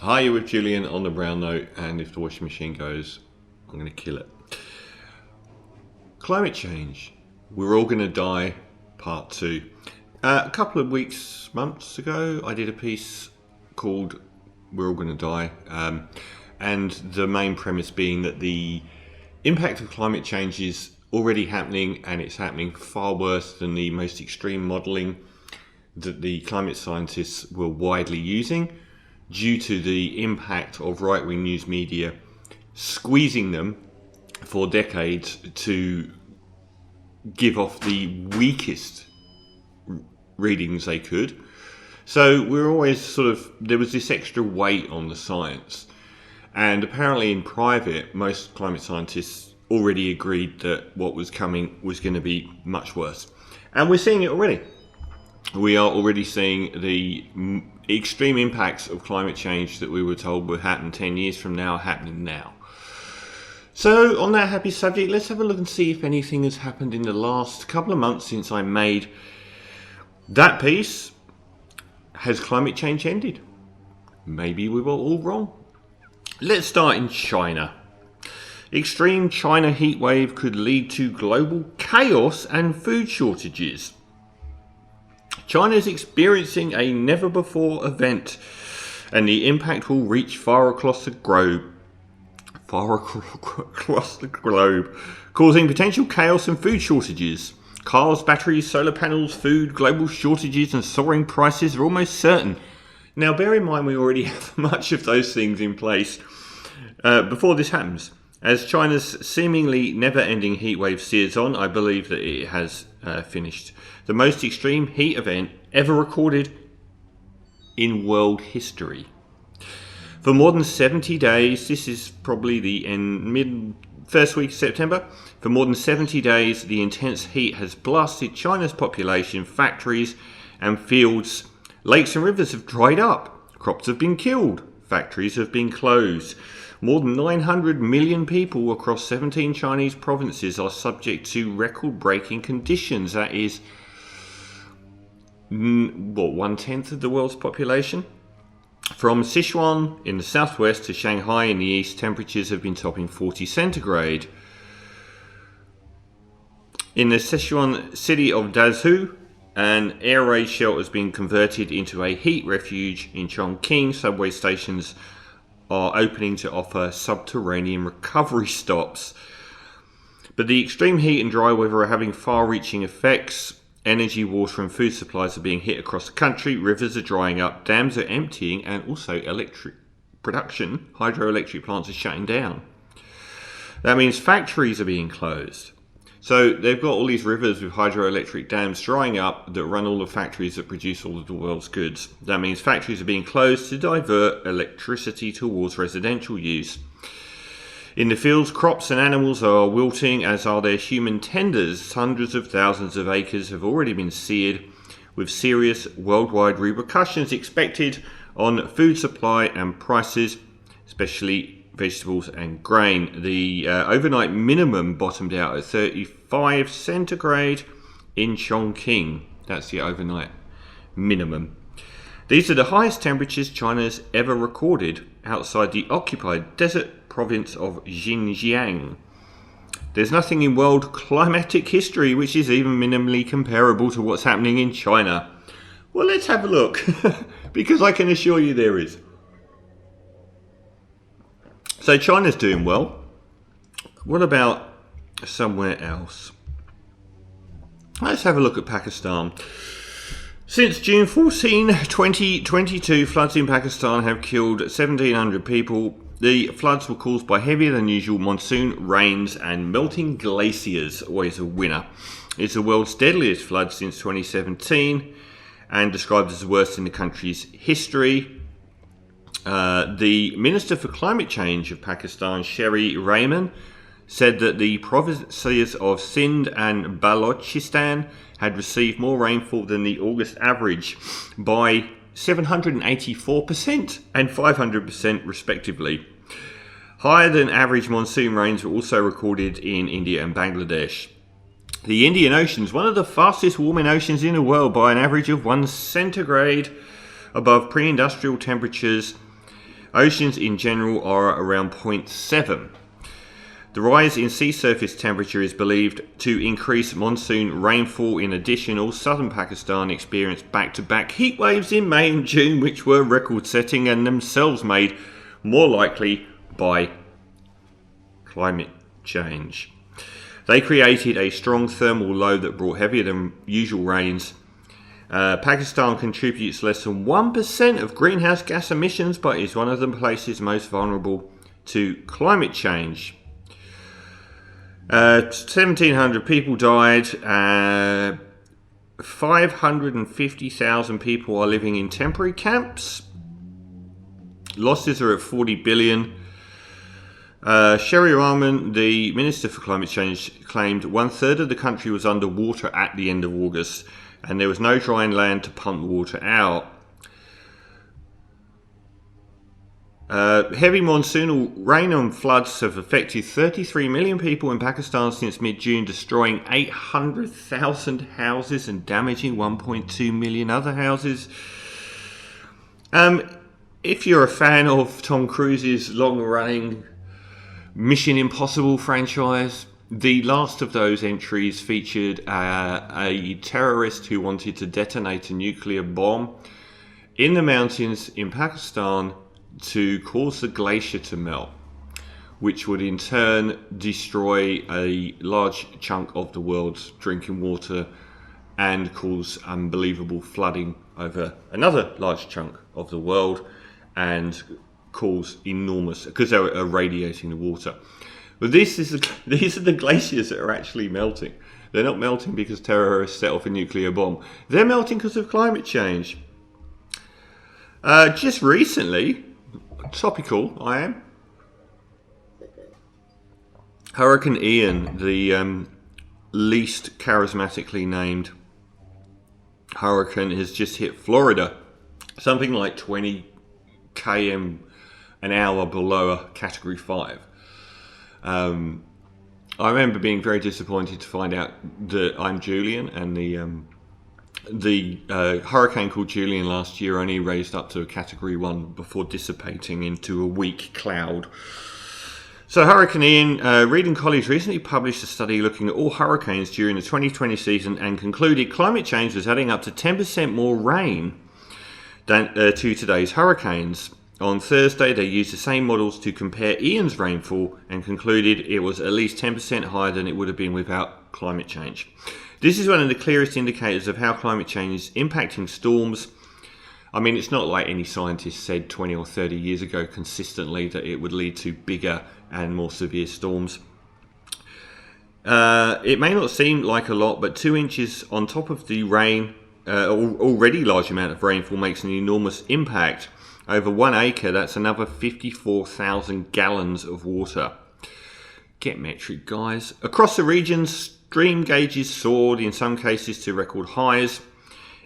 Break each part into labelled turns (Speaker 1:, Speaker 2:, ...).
Speaker 1: Hi, you're with Julian on the brown note, and if the washing machine goes, I'm going to kill it. Climate change. We're all going to die, part 2. A couple of months ago, I did a piece called We're All Going to Die, and the main premise being that the impact of climate change is already happening, and it's happening far worse than the most extreme modelling that the climate scientists were widely using, due to the impact of right-wing news media squeezing them for decades to give off the weakest readings they could. So we're always there was this extra weight on the science. And apparently in private, most climate scientists already agreed that what was coming was going to be much worse. And we're seeing it already. We are already seeing the extreme impacts of climate change that we were told would happen 10 years from now happening now. So on that happy subject, let's have a look and see if anything has happened in the last couple of months since I made that piece. Has climate change ended? Maybe we were all wrong. Let's start in China. Extreme China heat wave could lead to global chaos and food shortages. China is experiencing a never-before event, and the impact will reach far across the globe, causing potential chaos and food shortages. Cars, batteries, solar panels, food, global shortages and soaring prices are almost certain. Now, bear in mind we already have much of those things in place before this happens. As China's seemingly never-ending heatwave sears on, I believe that it has finished. The most extreme heat event ever recorded in world history. For more than 70 days, this is probably the first week of September, for more than 70 days, the intense heat has blasted China's population, factories and fields. Lakes and rivers have dried up, crops have been killed, factories have been closed. More than 900 million people across 17 Chinese provinces are subject to record-breaking conditions. That is, 1/10 of the world's population? From Sichuan in the southwest to Shanghai in the east, temperatures have been topping 40 centigrade. In the Sichuan city of Dazhou, an air raid shelter has been converted into a heat refuge. In Chongqing, subway stations are opening to offer subterranean recovery stops. But the extreme heat and dry weather are having far-reaching effects. Energy, water and food supplies are being hit across the country, rivers are drying up, dams are emptying, and also electric production, hydroelectric plants are shutting down. That means factories are being closed. So they've got all these rivers with hydroelectric dams drying up that run all the factories that produce all of the world's goods. That means factories are being closed to divert electricity towards residential use. In the fields, crops and animals are wilting, as are their human tenders. Hundreds of thousands of acres have already been seared, with serious worldwide repercussions expected on food supply and prices, especially vegetables and grain. The overnight minimum bottomed out at 35 centigrade in Chongqing. That's the overnight minimum. These are the highest temperatures China's ever recorded outside the occupied desert province of Xinjiang. There's nothing in world climatic history which is even minimally comparable to what's happening in China. Well, let's have a look, because I can assure you there is. So China's doing well. What about somewhere else? Let's have a look at Pakistan. Since June 14, 2022, floods in Pakistan have killed 1,700 people. The floods were caused by heavier than usual monsoon rains and melting glaciers, always a winner. It's the world's deadliest flood since 2017 and described as the worst in the country's history. The Minister for Climate Change of Pakistan, Sherry Rehman, said that the provinces of Sindh and Balochistan had received more rainfall than the August average by 784% and 500% respectively. Higher than average monsoon rains were also recorded in India and Bangladesh. The Indian Ocean is one of the fastest warming oceans in the world by an average of 1 centigrade above pre-industrial temperatures Oceans in general are around 0.7. The rise in sea surface temperature is believed to increase monsoon rainfall. In addition, all southern Pakistan experienced back-to-back heat waves in May and June, which were record-setting and themselves made more likely by climate change. They created a strong thermal low that brought heavier than usual rains. Pakistan contributes less than 1% of greenhouse gas emissions, but is one of the places most vulnerable to climate change. 1,700 people died. 550,000 people are living in temporary camps. Losses are at 40 billion. Sherry Rahman, the Minister for Climate Change, claimed 1/3 of the country was underwater at the end of August, and there was no dry land to pump the water out. Heavy monsoonal rain and floods have affected 33 million people in Pakistan since mid-June, destroying 800,000 houses and damaging 1.2 million other houses. If you're a fan of Tom Cruise's long-running Mission Impossible franchise, the last of those entries featured a terrorist who wanted to detonate a nuclear bomb in the mountains in Pakistan to cause the glacier to melt, which would in turn destroy a large chunk of the world's drinking water and cause unbelievable flooding over another large chunk of the world and cause enormous, because they're irradiating the water. But these are the glaciers that are actually melting. They're not melting because terrorists set off a nuclear bomb. They're melting because of climate change. Just recently, topical I am, Hurricane Ian, the least charismatically named hurricane, has just hit Florida, something like 20 km an hour below a Category 5. I remember being very disappointed to find out that I'm Julian, and the hurricane called Julian last year only raised up to a Category 1 before dissipating into a weak cloud. So Hurricane Ian, Reading College recently published a study looking at all hurricanes during the 2020 season and concluded climate change was adding up to 10% more rain than to today's hurricanes. On Thursday, they used the same models to compare Ian's rainfall and concluded it was at least 10% higher than it would have been without climate change. This is one of the clearest indicators of how climate change is impacting storms. I mean, it's not like any scientist said 20 or 30 years ago consistently that it would lead to bigger and more severe storms. It may not seem like a lot, but 2 inches on top of the rain, already large amount of rainfall, makes an enormous impact. Over 1 acre, that's another 54,000 gallons of water. Get metric, guys. Across the region, stream gauges soared, in some cases to record highs.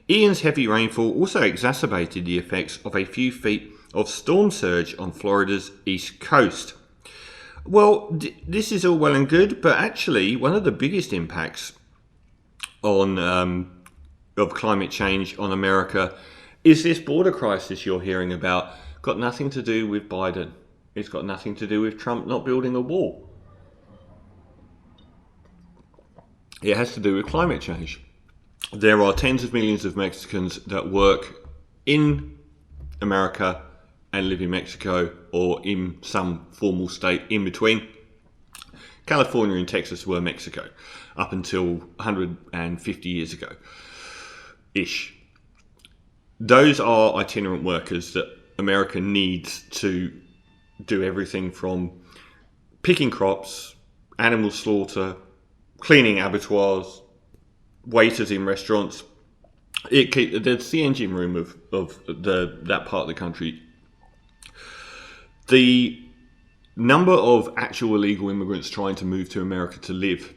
Speaker 1: Ian's heavy rainfall also exacerbated the effects of a few feet of storm surge on Florida's east coast. Well, this is all well and good, but actually one of the biggest impacts on of climate change on America is this border crisis you're hearing about. Got nothing to do with Biden. It's got nothing to do with Trump not building a wall. It has to do with climate change. There are tens of millions of Mexicans that work in America and live in Mexico or in some formal state in between. California and Texas were Mexico up until 150 years ago ish. Those are itinerant workers that America needs to do everything from picking crops, animal slaughter, cleaning abattoirs, waiters in restaurants. That's the engine room of that part of the country. The number of actual illegal immigrants trying to move to America to live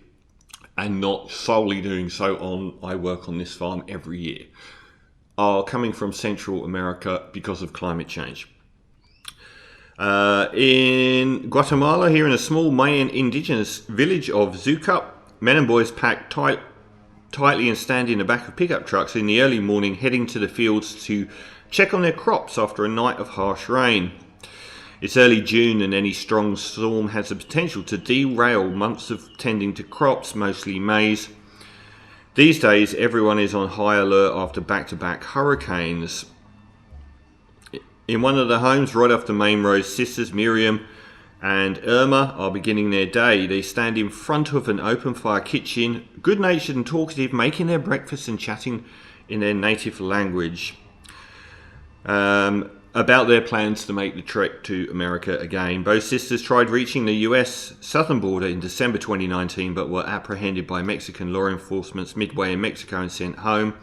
Speaker 1: and not solely doing so on I work on this farm every year are coming from Central America because of climate change. In Guatemala, here in a small Mayan indigenous village of Zucup, men and boys packed tightly and stand in the back of pickup trucks in the early morning, heading to the fields to check on their crops after a night of harsh rain. It's early June and any strong storm has the potential to derail months of tending to crops, mostly maize. These days, everyone is on high alert after back-to-back hurricanes. In one of the homes right off the main road, sisters Miriam and Irma are beginning their day. They stand in front of an open fire kitchen, good-natured and talkative, making their breakfast and chatting in their native language about their plans to make the trek to America again. Both sisters tried reaching the US southern border in December 2019 but were apprehended by Mexican law enforcement midway in Mexico and sent home.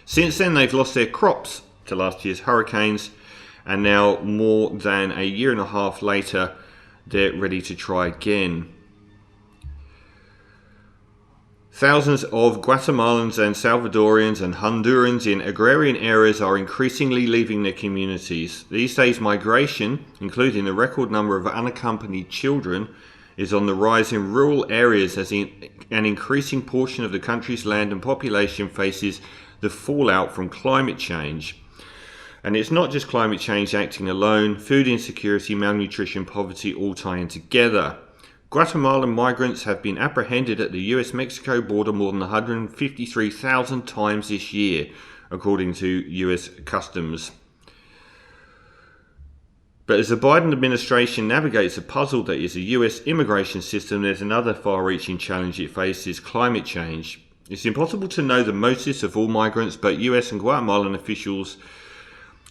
Speaker 1: Since then, they've lost their crops to last year's hurricanes, and now, more than a year and a half later, they're ready to try again. Thousands of Guatemalans and Salvadorians and Hondurans in agrarian areas are increasingly leaving their communities. These days, migration, including a record number of unaccompanied children, is on the rise in rural areas as an increasing portion of the country's land and population faces the fallout from climate change. And it's not just climate change acting alone. Food insecurity, malnutrition, poverty all tie in together. Guatemalan migrants have been apprehended at the US-Mexico border more than 153,000 times this year, according to US Customs. But as the Biden administration navigates the puzzle that is the US immigration system, there's another far-reaching challenge it faces: climate change. It's impossible to know the motives of all migrants, but US and Guatemalan officials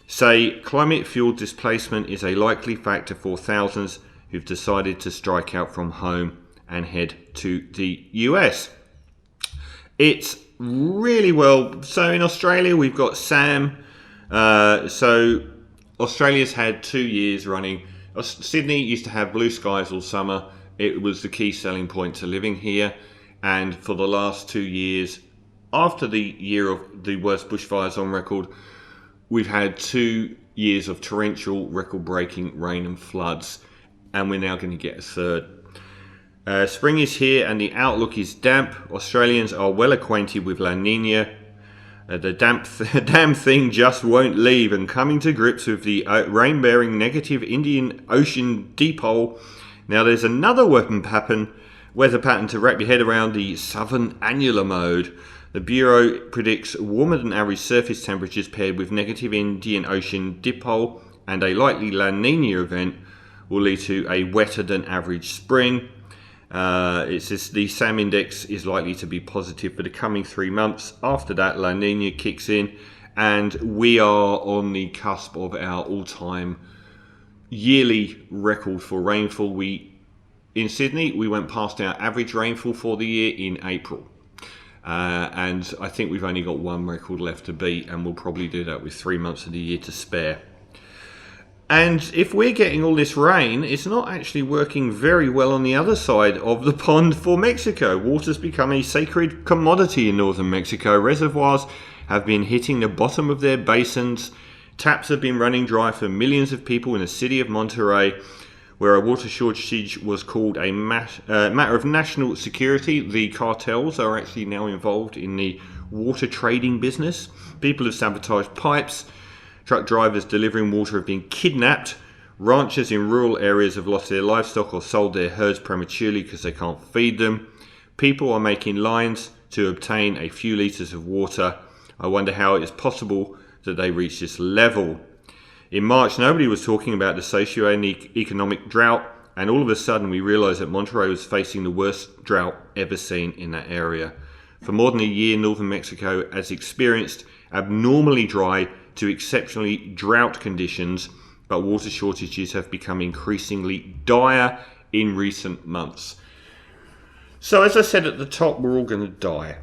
Speaker 1: say climate-fueled displacement is a likely factor for thousands who've decided to strike out from home and head to the US. It's really well. So in Australia, we've got Sam. So Australia's had 2 years running. Sydney used to have blue skies all summer. It was the key selling point to living here. And for the last 2 years, after the year of the worst bushfires on record, we've had 2 years of torrential, record-breaking rain and floods. And we're now going to get a third. Spring is here and the outlook is damp. Australians are well acquainted with La Nina. The damn thing just won't leave, and coming to grips with the rain-bearing negative Indian Ocean dipole. Now there's another weather pattern to wrap your head around: the southern annular mode. The Bureau predicts warmer than average surface temperatures paired with negative Indian Ocean dipole and a likely La Nina event will lead to a wetter than average spring. It says the SAM index is likely to be positive for the coming 3 months. After that, La Nina kicks in, and we are on the cusp of our all-time yearly record for rainfall. In Sydney, we went past our average rainfall for the year in April. And I think we've only got one record left to beat, and we'll probably do that with 3 months of the year to spare. And if we're getting all this rain, it's not actually working very well on the other side of the pond for Mexico. Water's become a sacred commodity in northern Mexico. Reservoirs have been hitting the bottom of their basins. Taps have been running dry for millions of people in the city of Monterrey, where a water shortage was called a matter of national security. The cartels are actually now involved in the water trading business. People have sabotaged pipes. Truck drivers delivering water have been kidnapped. Ranchers in rural areas have lost their livestock or sold their herds prematurely because they can't feed them. People are making lines to obtain a few litres of water. I wonder how it is possible that they reach this level. In March, nobody was talking about the socio-economic drought, and all of a sudden we realised that Monterrey was facing the worst drought ever seen in that area. For more than a year, northern Mexico has experienced abnormally dry to exceptionally drought conditions, but water shortages have become increasingly dire in recent months. So as I said at the top, we're all going to die.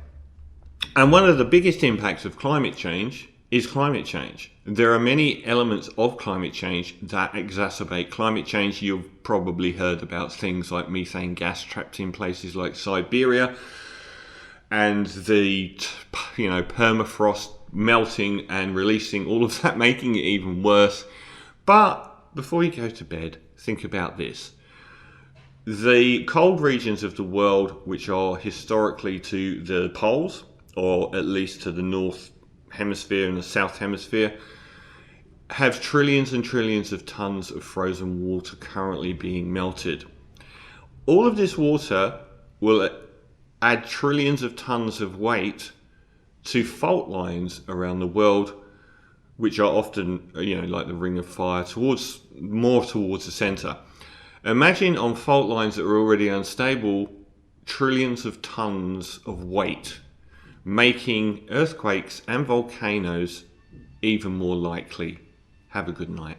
Speaker 1: And one of the biggest impacts of climate change is climate change. There are many elements of climate change that exacerbate climate change. You've probably heard about things like methane gas trapped in places like Siberia, and the permafrost melting and releasing all of that, making it even worse. But before you go to bed, think about this. The cold regions of the world, which are historically to the poles, or at least to the north hemisphere and the south hemisphere, have trillions and trillions of tons of frozen water currently being melted. All of this water will add trillions of tons of weight to fault lines around the world, which are often, like the Ring of Fire, more towards the center. Imagine on fault lines that are already unstable, trillions of tons of weight, making earthquakes and volcanoes even more likely. Have a good night.